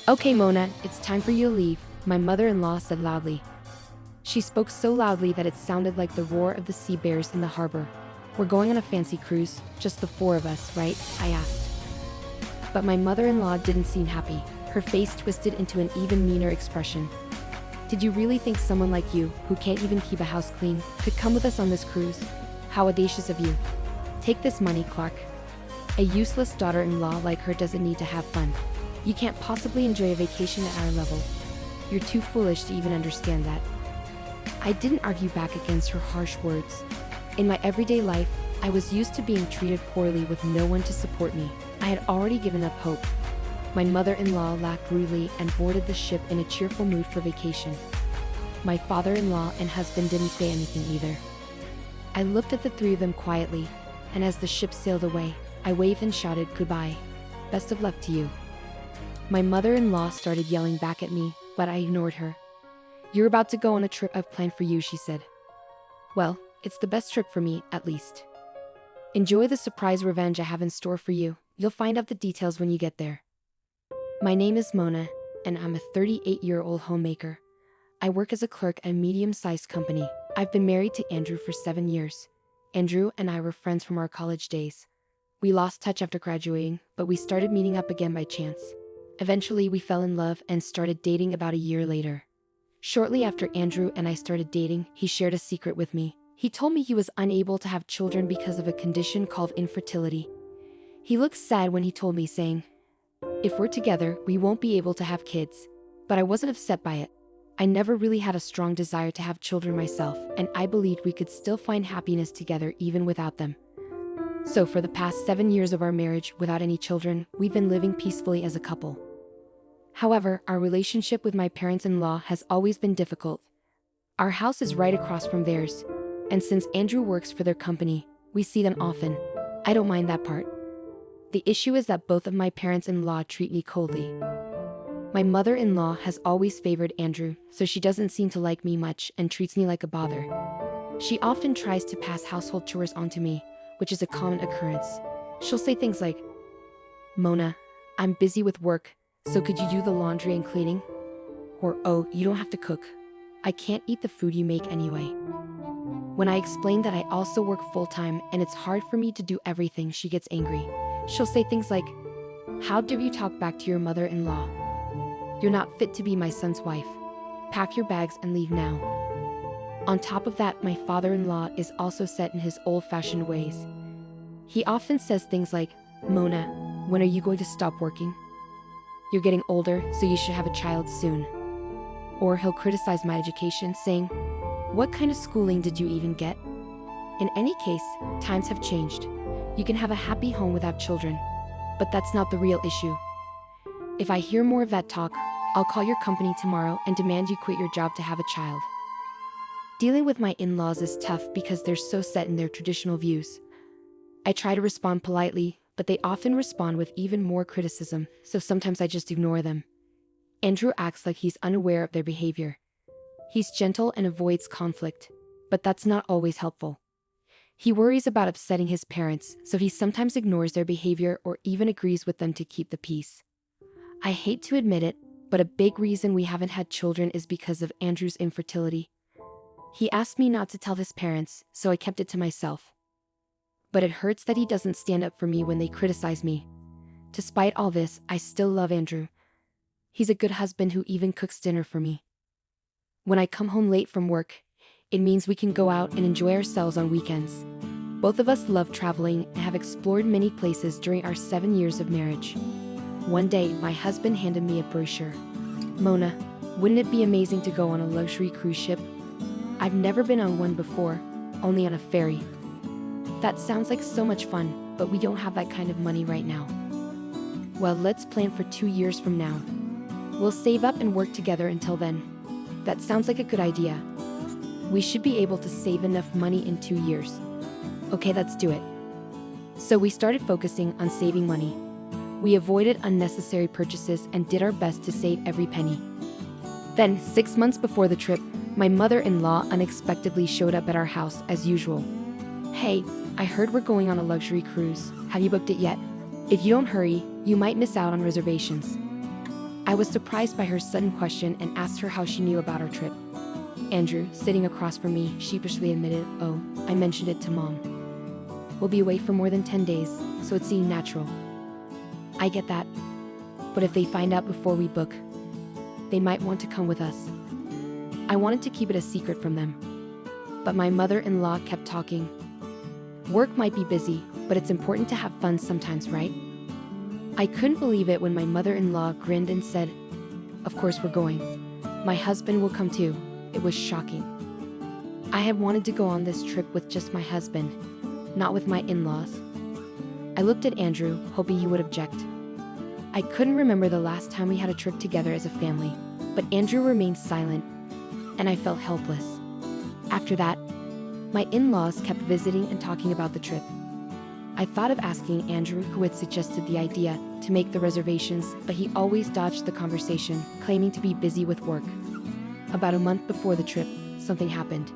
Okay, Mona, it's time for you to leave, my mother-in-law said loudly. She spoke so loudly that it sounded like the roar of the sea bears in the harbor. We're going on a fancy cruise, just the four of us, right? I asked. But my mother-in-law didn't seem happy. Her face twisted into an even meaner expression. Did you really think someone like you, who can't even keep a house clean, could come with us on this cruise? How audacious of you. Take this money, Clark. A useless daughter-in-law like her doesn't need to have fun. You can't possibly enjoy a vacation at our level. You're too foolish to even understand that. I didn't argue back against her harsh words. In my everyday life, I was used to being treated poorly with no one to support me. I had already given up hope. My mother-in-law laughed rudely and boarded the ship in a cheerful mood for vacation. My father-in-law and husband didn't say anything either. I looked at the three of them quietly, and as the ship sailed away, I waved and shouted goodbye. Best of luck to you. My mother-in-law started yelling back at me, but I ignored her. You're about to go on a trip I've planned for you, she said. Well, it's the best trip for me, at least. Enjoy the surprise revenge I have in store for you. You'll find out the details when you get there. My name is Mona, and I'm a 38-year-old homemaker. I work as a clerk at a medium-sized company. I've been married to Andrew for 7 years. Andrew and I were friends from our college days. We lost touch after graduating, but we started meeting up again by chance. Eventually, we fell in love and started dating about a year later. Shortly after Andrew and I started dating, he shared a secret with me. He told me he was unable to have children because of a condition called infertility. He looked sad when he told me, saying, "If we're together, we won't be able to have kids." But I wasn't upset by it. I never really had a strong desire to have children myself, and I believed we could still find happiness together even without them. So for the past 7 years of our marriage, without any children, we've been living peacefully as a couple. However, our relationship with my parents-in-law has always been difficult. Our house is right across from theirs, and since Andrew works for their company, we see them often. I don't mind that part. The issue is that both of my parents-in-law treat me coldly. My mother-in-law has always favored Andrew, so she doesn't seem to like me much and treats me like a bother. She often tries to pass household chores onto me, which is a common occurrence. She'll say things like, "Mona, I'm busy with work, so could you do the laundry and cleaning?" Or, "Oh, you don't have to cook. I can't eat the food you make anyway." When I explain that I also work full-time and it's hard for me to do everything, she gets angry. She'll say things like, "How dare you talk back to your mother-in-law? You're not fit to be my son's wife. Pack your bags and leave now." On top of that, my father-in-law is also set in his old-fashioned ways. He often says things like, "Mona, when are you going to stop working? You're getting older, so you should have a child soon." Or he'll criticize my education, saying, "What kind of schooling did you even get?" In any case, times have changed. You can have a happy home without children, but that's not the real issue. If I hear more of that talk, I'll call your company tomorrow and demand you quit your job to have a child. Dealing with my in-laws is tough because they're so set in their traditional views. I try to respond politely, but they often respond with even more criticism, so sometimes I just ignore them. Andrew acts like he's unaware of their behavior. He's gentle and avoids conflict, but that's not always helpful. He worries about upsetting his parents, so he sometimes ignores their behavior or even agrees with them to keep the peace. I hate to admit it, but a big reason we haven't had children is because of Andrew's infertility. He asked me not to tell his parents, so I kept it to myself. But it hurts that he doesn't stand up for me when they criticize me. Despite all this, I still love Andrew. He's a good husband who even cooks dinner for me. When I come home late from work, it means we can go out and enjoy ourselves on weekends. Both of us love traveling and have explored many places during our 7 years of marriage. One day, my husband handed me a brochure. "Mona, wouldn't it be amazing to go on a luxury cruise ship? I've never been on one before, only on a ferry." That sounds like so much fun, but we don't have that kind of money right now. Well, let's plan for 2 years from now. We'll save up and work together until then. That sounds like a good idea. We should be able to save enough money in 2 years. Okay, let's do it. So we started focusing on saving money. We avoided unnecessary purchases and did our best to save every penny. Then, 6 months before the trip, my mother-in-law unexpectedly showed up at our house as usual. "Hey, I heard we're going on a luxury cruise. Have you booked it yet? If you don't hurry, you might miss out on reservations." I was surprised by her sudden question and asked her how she knew about our trip. Andrew, sitting across from me, sheepishly admitted, "Oh, I mentioned it to Mom. We'll be away for more than 10 days, so it seemed natural." I get that. But if they find out before we book, they might want to come with us. I wanted to keep it a secret from them. But my mother-in-law kept talking. Work might be busy, but it's important to have fun sometimes, right? I couldn't believe it when my mother-in-law grinned and said, "Of course we're going. My husband will come too." It was shocking. I had wanted to go on this trip with just my husband, not with my in-laws. I looked at Andrew, hoping he would object. I couldn't remember the last time we had a trip together as a family, but Andrew remained silent, and I felt helpless. After that, my in-laws kept visiting and talking about the trip. I thought of asking Andrew, who had suggested the idea, to make the reservations, but he always dodged the conversation, claiming to be busy with work. About a month before the trip, something happened.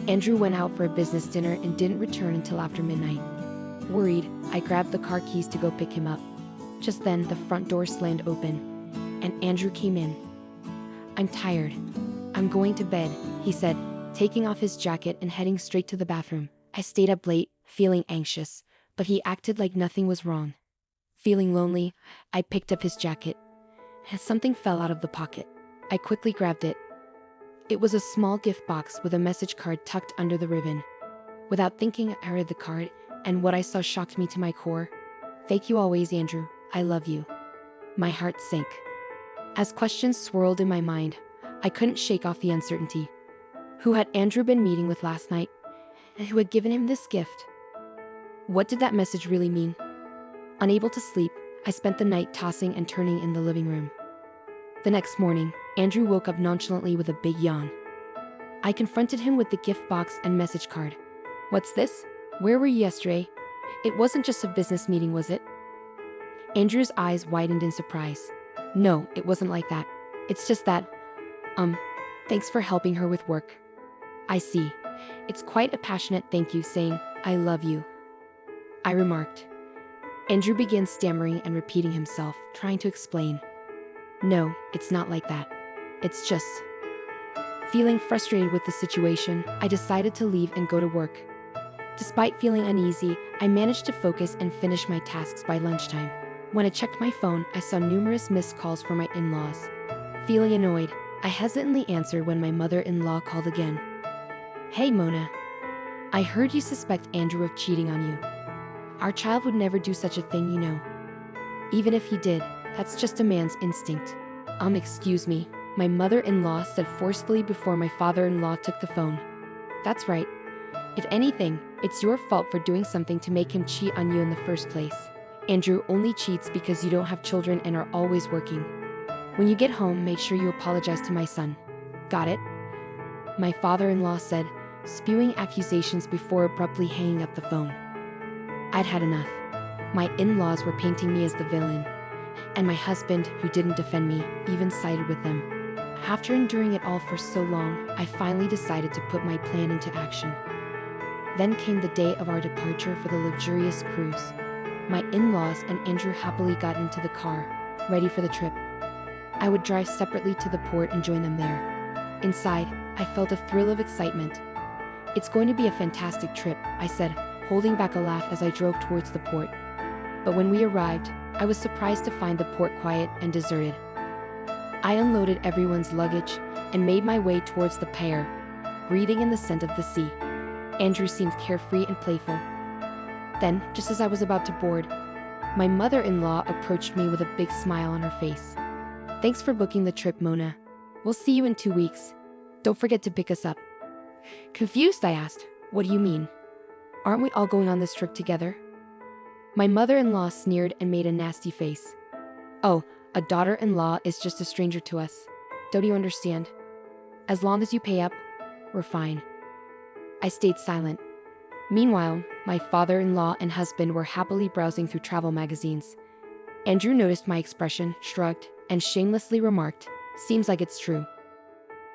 Andrew went out for a business dinner and didn't return until after midnight. Worried, I grabbed the car keys to go pick him up. Just then, the front door slammed open, and Andrew came in. "I'm tired. I'm going to bed," he said, taking off his jacket and heading straight to the bathroom. I stayed up late, feeling anxious, but he acted like nothing was wrong. Feeling lonely, I picked up his jacket, and something fell out of the pocket. I quickly grabbed it. It was a small gift box with a message card tucked under the ribbon. Without thinking, I read the card, and what I saw shocked me to my core. "Thank you always, Andrew. I love you." My heart sank. As questions swirled in my mind, I couldn't shake off the uncertainty. Who had Andrew been meeting with last night, and who had given him this gift? What did that message really mean? Unable to sleep, I spent the night tossing and turning in the living room. The next morning, Andrew woke up nonchalantly with a big yawn. I confronted him with the gift box and message card. "What's this? Where were you yesterday? It wasn't just a business meeting, was it?" Andrew's eyes widened in surprise. "No, it wasn't like that. It's just that, thanks for helping her with work." "I see. It's quite a passionate thank you saying, 'I love you,'" I remarked. Andrew began stammering and repeating himself, trying to explain. "No, it's not like that. It's just..." Feeling frustrated with the situation, I decided to leave and go to work. Despite feeling uneasy, I managed to focus and finish my tasks by lunchtime. When I checked my phone, I saw numerous missed calls from my in-laws. Feeling annoyed, I hesitantly answered when my mother-in-law called again. "Hey, Mona. I heard you suspect Andrew of cheating on you. Our child would never do such a thing, you know. Even if he did, that's just a man's instinct." Excuse me," my mother-in-law said forcefully before my father-in-law took the phone. "That's right. If anything, it's your fault for doing something to make him cheat on you in the first place. Andrew only cheats because you don't have children and are always working. When you get home, make sure you apologize to my son. Got it?" My father-in-law said, spewing accusations before abruptly hanging up the phone. I'd had enough. My in-laws were painting me as the villain, and my husband, who didn't defend me, even sided with them. After enduring it all for so long, I finally decided to put my plan into action. Then came the day of our departure for the luxurious cruise. My in-laws and Andrew happily got into the car, ready for the trip. I would drive separately to the port and join them there. Inside, I felt a thrill of excitement. "It's going to be a fantastic trip," I said, holding back a laugh as I drove towards the port. But when we arrived, I was surprised to find the port quiet and deserted. I unloaded everyone's luggage and made my way towards the pier, breathing in the scent of the sea. Andrew seemed carefree and playful. Then, just as I was about to board, my mother-in-law approached me with a big smile on her face. "Thanks for booking the trip, Mona. We'll see you in 2 weeks. Don't forget to pick us up." Confused, I asked, "What do you mean? Aren't we all going on this trip together?" My mother-in-law sneered and made a nasty face. "Oh, a daughter-in-law is just a stranger to us. Don't you understand? As long as you pay up, we're fine." I stayed silent. Meanwhile, my father-in-law and husband were happily browsing through travel magazines. Andrew noticed my expression, shrugged, and shamelessly remarked, "Seems like it's true.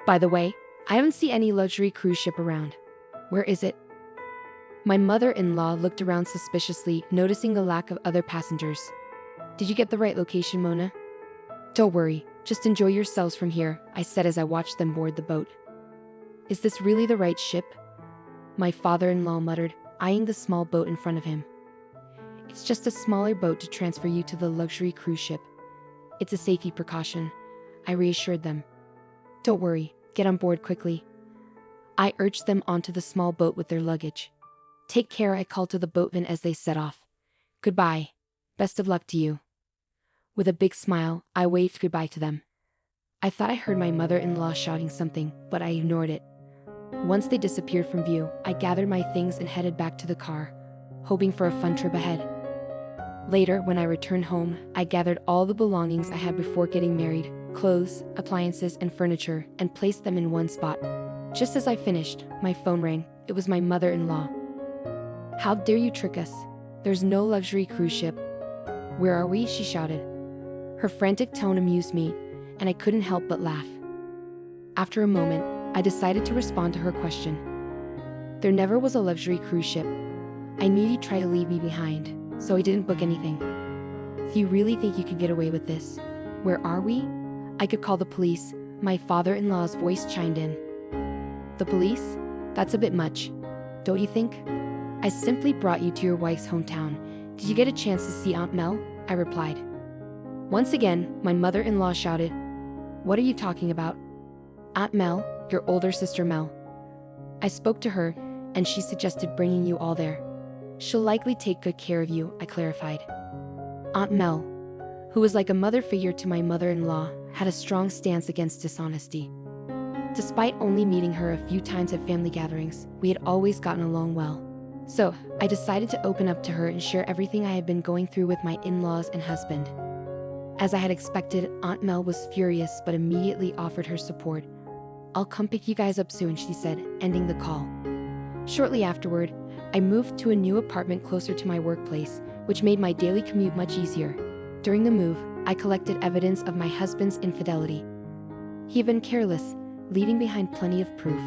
By the way, I haven't seen any luxury cruise ship around. Where is it?" My mother-in-law looked around suspiciously, noticing the lack of other passengers. "Did you get the right location, Mona?" Don't worry, just enjoy yourselves from here, I said as I watched them board the boat. Is this really the right ship? My father-in-law muttered, eyeing the small boat in front of him. It's just a smaller boat to transfer you to the luxury cruise ship. It's a safety precaution, I reassured them. Don't worry, get on board quickly. I urged them onto the small boat with their luggage. Take care, I called to the boatman as they set off. Goodbye. Best of luck to you. With a big smile, I waved goodbye to them. I thought I heard my mother-in-law shouting something, but I ignored it. Once they disappeared from view, I gathered my things and headed back to the car, hoping for a fun trip ahead. Later, when I returned home, I gathered all the belongings I had before getting married, clothes, appliances, and furniture, and placed them in one spot. Just as I finished, my phone rang. It was my mother-in-law. How dare you trick us? There's no luxury cruise ship. Where are we? She shouted. Her frantic tone amused me, and I couldn't help but laugh. After a moment, I decided to respond to her question. There never was a luxury cruise ship. I knew you'd try to leave me behind, so I didn't book anything. Do you really think you could get away with this? Where are we? I could call the police, my father-in-law's voice chimed in. The police? That's a bit much, don't you think? I simply brought you to your wife's hometown. Did you get a chance to see Aunt Mel? I replied. Once again, my mother-in-law shouted. What are you talking about? Aunt Mel, your older sister Mel. I spoke to her, and she suggested bringing you all there. She'll likely take good care of you, I clarified. Aunt Mel, who was like a mother figure to my mother-in-law, had a strong stance against dishonesty. Despite only meeting her a few times at family gatherings, we had always gotten along well. So, I decided to open up to her and share everything I had been going through with my in-laws and husband. As I had expected, Aunt Mel was furious but immediately offered her support. I'll come pick you guys up soon, she said, ending the call. Shortly afterward, I moved to a new apartment closer to my workplace, which made my daily commute much easier. During the move, I collected evidence of my husband's infidelity. He had been careless, leaving behind plenty of proof.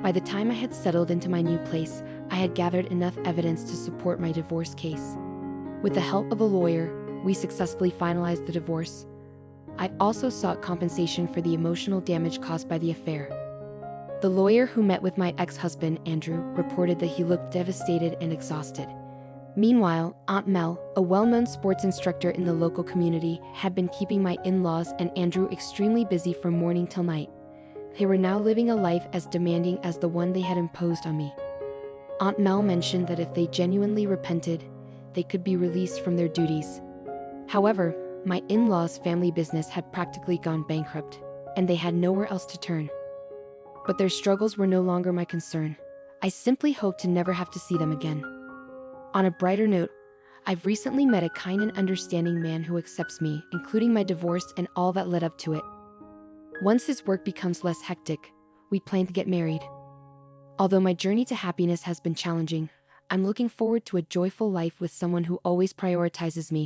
By the time I had settled into my new place, I had gathered enough evidence to support my divorce case. With the help of a lawyer, we successfully finalized the divorce. I also sought compensation for the emotional damage caused by the affair. The lawyer who met with my ex-husband, Andrew, reported that he looked devastated and exhausted. Meanwhile, Aunt Mel, a well-known sports instructor in the local community, had been keeping my in-laws and Andrew extremely busy from morning till night. They were now living a life as demanding as the one they had imposed on me. Aunt Mel mentioned that if they genuinely repented, they could be released from their duties. However, my in-laws' family business had practically gone bankrupt, and they had nowhere else to turn. But their struggles were no longer my concern. I simply hoped to never have to see them again. On a brighter note, I've recently met a kind and understanding man who accepts me, including my divorce and all that led up to it. Once his work becomes less hectic, we plan to get married. Although my journey to happiness has been challenging, I'm looking forward to a joyful life with someone who always prioritizes me.